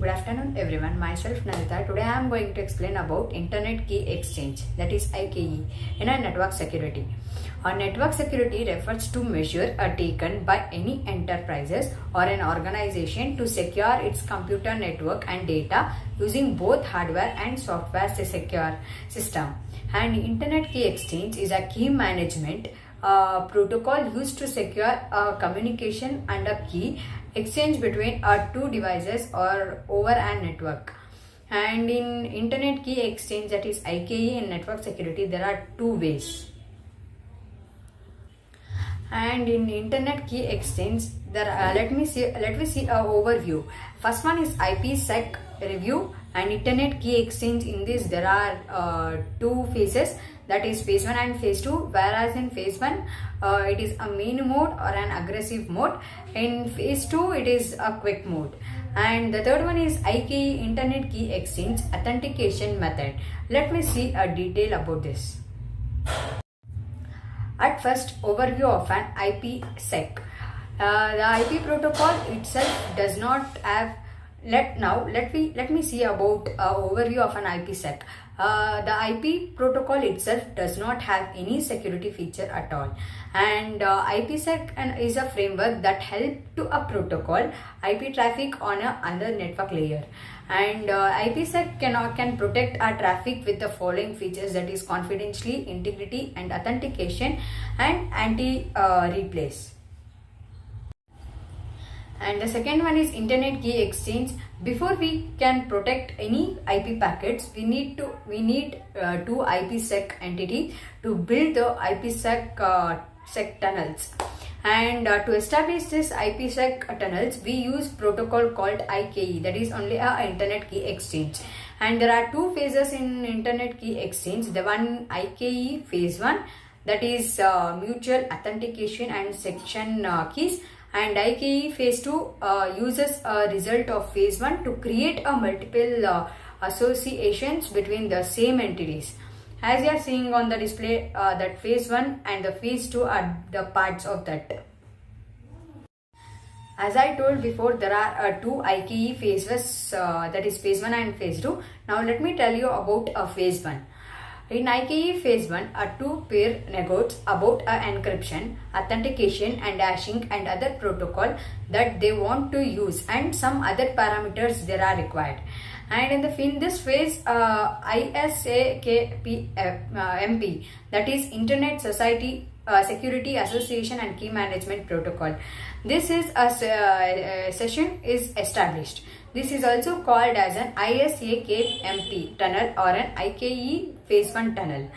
Good afternoon everyone, myself Nandita. Today I am going to explain about Internet Key Exchange, that is IKE, in a network security. A network security refers to measure taken by any enterprises or an organization to secure its computer network and data using both hardware and software secure system. And Internet Key Exchange is a key management protocol used to secure communication and a key exchange between two devices or over a network. And in Internet Key Exchange, that is IKE, in network security, there are two ways. And in Internet Key Exchange, let me see a overview. First one is IPsec review and Internet Key Exchange. In this there are two phases, that is phase 1 and phase 2, whereas in phase 1 it is a main mode or an aggressive mode. In phase 2 it is a quick mode. And the third one is IKE, Internet Key Exchange authentication method. Let me see a detail about this. At first, overview of an IPsec. The IP protocol itself does not have. Let me see about overview of an IPsec. The IP protocol itself does not have any security feature at all, and IPsec is a framework that helps to a protocol IP traffic on another network layer. And IPsec can protect our traffic with the following features, that is confidentiality, integrity and authentication, and anti-replace. And the second one is Internet Key Exchange. Before we can protect any IP packets, we need two IPsec entity to build the IPsec tunnels. And to establish this IPsec tunnels, we use protocol called IKE, that is only a Internet Key Exchange. And there are two phases in Internet Key Exchange. The one IKE phase 1, that is mutual authentication and section keys. And IKE phase 2 uses a result of phase 1 to create a multiple associations between the same entities. As you are seeing on the display, that phase 1 and the phase 2 are the parts of that. As I told before, there are two IKE phases, that is phase 1 and phase 2. Now let me tell you about phase 1. In IKE phase 1, a two-pair negotiates about encryption, authentication and hashing and other protocol that they want to use, and some other parameters that are required. And in this phase, ISAKP-MP, that is Internet Society Security Association and Key Management Protocol. This is a session is established. This is also called as an ISAKP tunnel or an IKE phase 1 tunnel.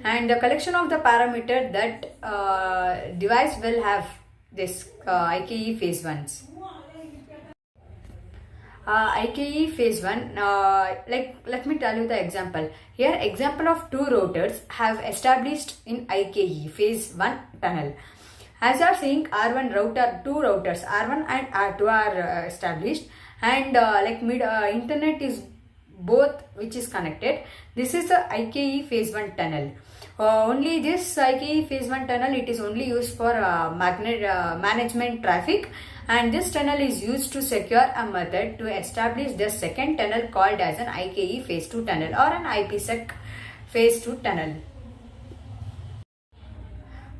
And the collection of the parameter that device will have this IKE phase 1s. IKE phase 1, let me tell you the example. Here example of two routers have established in IKE phase 1 tunnel. As you are seeing, R1 router, two routers R1 and R2 are established, and internet is both which is connected. This is the IKE phase 1 tunnel. Only this IKE phase 1 tunnel, it is only used for management traffic, and this tunnel is used to secure a method to establish the second tunnel called as an IKE phase 2 tunnel or an IPsec phase 2 tunnel.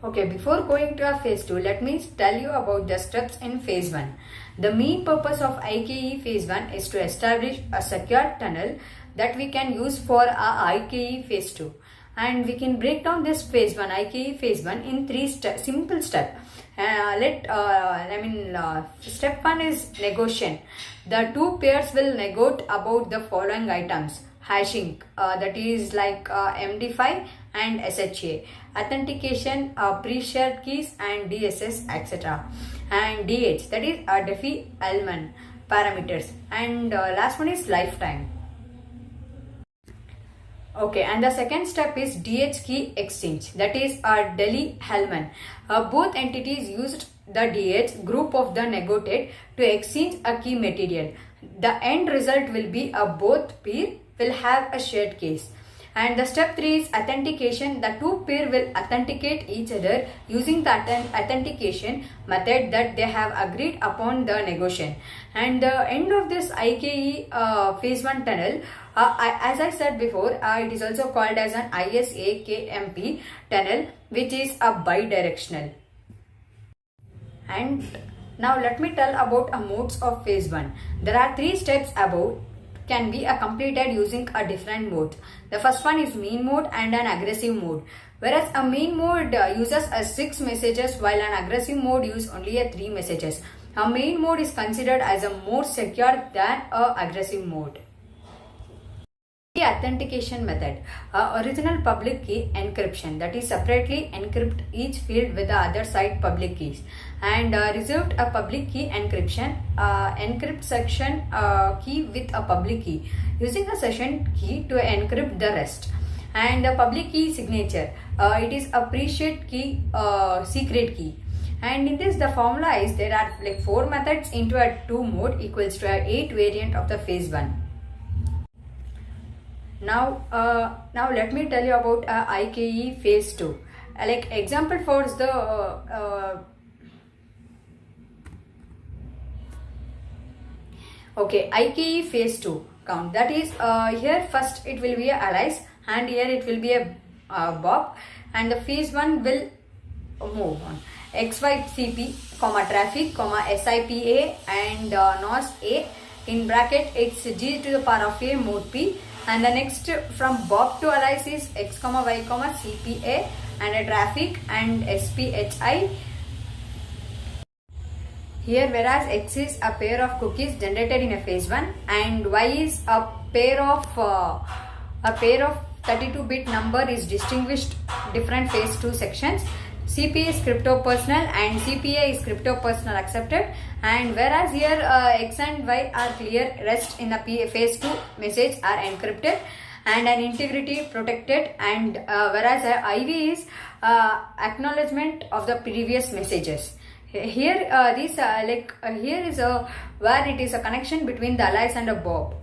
Okay, before going to a phase 2, let me tell you about the steps in phase 1. The main purpose of IKE phase 1 is to establish a secure tunnel that we can use for our IKE phase 2. And we can break down this phase 1, IKE phase 1, in three simple steps. Step 1 is negotiation. The two pairs will negotiate about the following items: hashing, that is like MD5 and SHA, authentication, pre-shared keys and DSS, etc. And DH, that is Diffie-Hellman parameters. And last one is lifetime. Okay, and the second step is DH key exchange, that is Diffie-Hellman. Both entities used the DH group of the negotiate to exchange a key material. The end result will be both pair will have a shared case. And the step 3 is authentication. The two pair will authenticate each other using the authentication method that they have agreed upon the negotiation. And the end of this IKE phase 1 tunnel, as I said before, it is also called as an ISAKMP tunnel, which is a bidirectional. And now let me tell about modes of phase 1. There are 3 steps above can be completed using a different mode. The first one is mean mode and an aggressive mode. Whereas a mean mode uses 6 messages while an aggressive mode uses only 3 messages. A mean mode is considered as a more secure than a aggressive mode. The authentication method, original public key encryption, that is separately encrypt each field with the other side public keys, and reserved a public key encryption, encrypt section key with a public key using a session key to encrypt the rest. And the public key signature, it is a pre-shared key, secret key. And in this, the formula is there are like 4 methods into a 2 mode equals to a 8 variant of the phase 1. Now let me tell you about IKE phase 2. Like example for the IKE phase 2 count. That is here first it will be a allies and here it will be a bob, and the phase 1 will move on XYCP, traffic, SIPA and NOS A, in bracket it's G to the power of A mode P. And the next from bob to allies is X, Y, CPA and a traffic and SPHI. Here, whereas X is a pair of cookies generated in a phase 1 and Y is a pair of 32-bit number is distinguished different phase 2 sections. CPA is crypto personal and CPA is crypto personal accepted, and whereas here X and Y are clear, rest in the phase 2 message are encrypted and an integrity protected, and whereas IV is acknowledgement of the previous messages. Here here is where it is a connection between the allies and a bob.